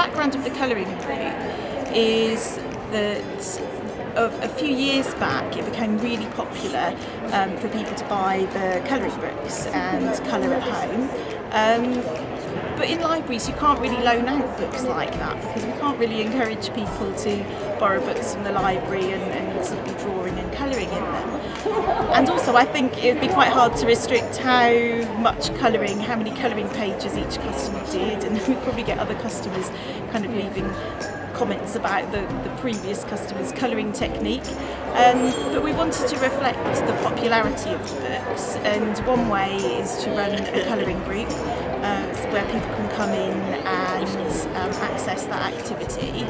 background of the colouring group is that a few years back it became really popular for people to buy the colouring books and colour at home. But in libraries you can't really loan out books like that because we can't really encourage people to borrow books from the library and sort of be drawing and colouring in them. And also I think it would be quite hard to restrict how many colouring pages each customer did, and we'd probably get other customers kind of leaving comments about the previous customer's colouring technique. But we wanted to reflect the popularity of the books, and one way is to run a colouring group where people can come in and access that activity.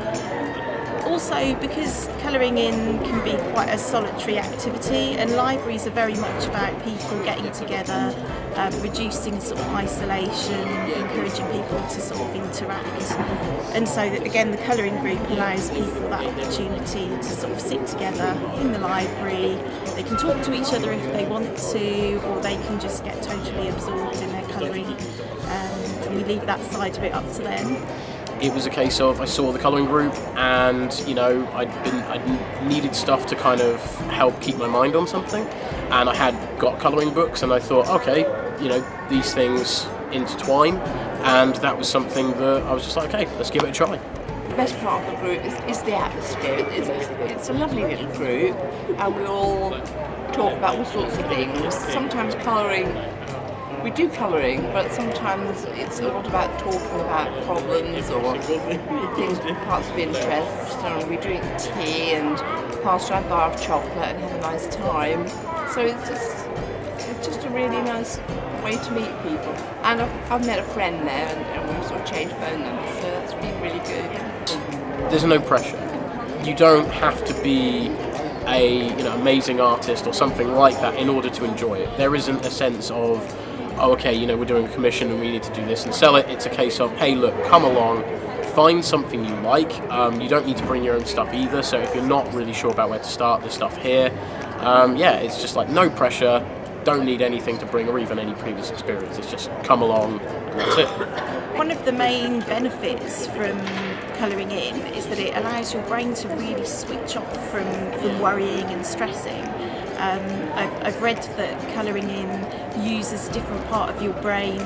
Also, because colouring in can be quite a solitary activity, and libraries are very much about people getting together, reducing sort of isolation, encouraging people to sort of interact. And so again, the colouring group allows people that opportunity to sort of sit together in the library. They can talk to each other if they want to, or they can just get totally absorbed in their colouring, and we leave that side of it up to them. It was a case of I saw the colouring group, and I needed stuff to kind of help keep my mind on something, and I had got colouring books, and I thought, okay, these things intertwine, and that was something that I was just like, okay, let's give it a try. The best part of the group is the atmosphere. It's a lovely little group, and we all talk about all sorts of things. Sometimes we do colouring, but sometimes it's a lot about talking about problems or things, parts of interest, and we drink tea and pass around a bar of chocolate and have a nice time. So it's just a really nice way to meet people. And I've met a friend there, and we've sort of changed phone numbers, so that's been really good. There's no pressure. You don't have to be a amazing artist or something like that in order to enjoy it. There isn't a sense of, oh, okay, we're doing a commission and we need to do this and sell it. It's a case of, hey, look, come along, find something you like. You don't need to bring your own stuff either, so if you're not really sure about where to start, there's stuff here. It's just like no pressure, don't need anything to bring or even any previous experience. It's just come along and that's it. One of the main benefits from colouring in is that it allows your brain to really switch off from worrying and stressing. I've read that colouring in uses a different part of your brain,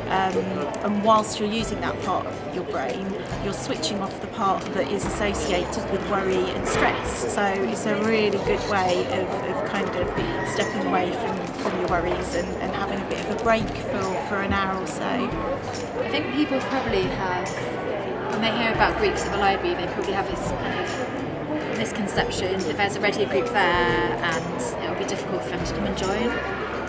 and whilst you're using that part of your brain, you're switching off the part that is associated with worry and stress. So it's a really good way of kind of stepping away from your worries and having a bit of a break for an hour or so. I think people probably have, when they hear about groups at the library, they probably have this kind of misconception that there's already a group there and it'll be difficult for them to come and join.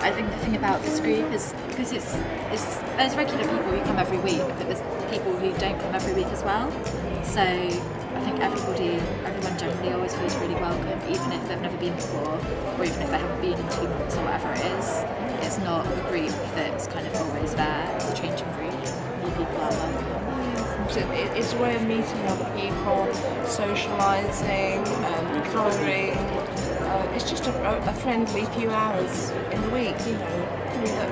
I think the thing about this group is because there's regular people who come every week, but there's people who don't come every week as well. So I think everyone generally always feels really welcome, even if they've never been before, or even if they haven't been in 2 months or whatever it is. It's not a group that's kind of always there. It's a changing group. New people are welcome. It's a way of meeting other people, socialising, colouring. It's just a friendly few hours in the week,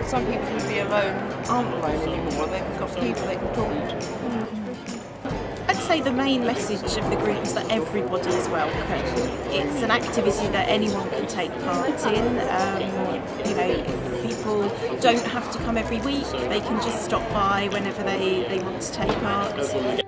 Some people who be alone aren't alone anymore. They've got people they can talk to. I'd say the main message of the group is that everybody is welcome. It's an activity that anyone can take part in. People don't have to come every week. They can just stop by whenever they want to take part.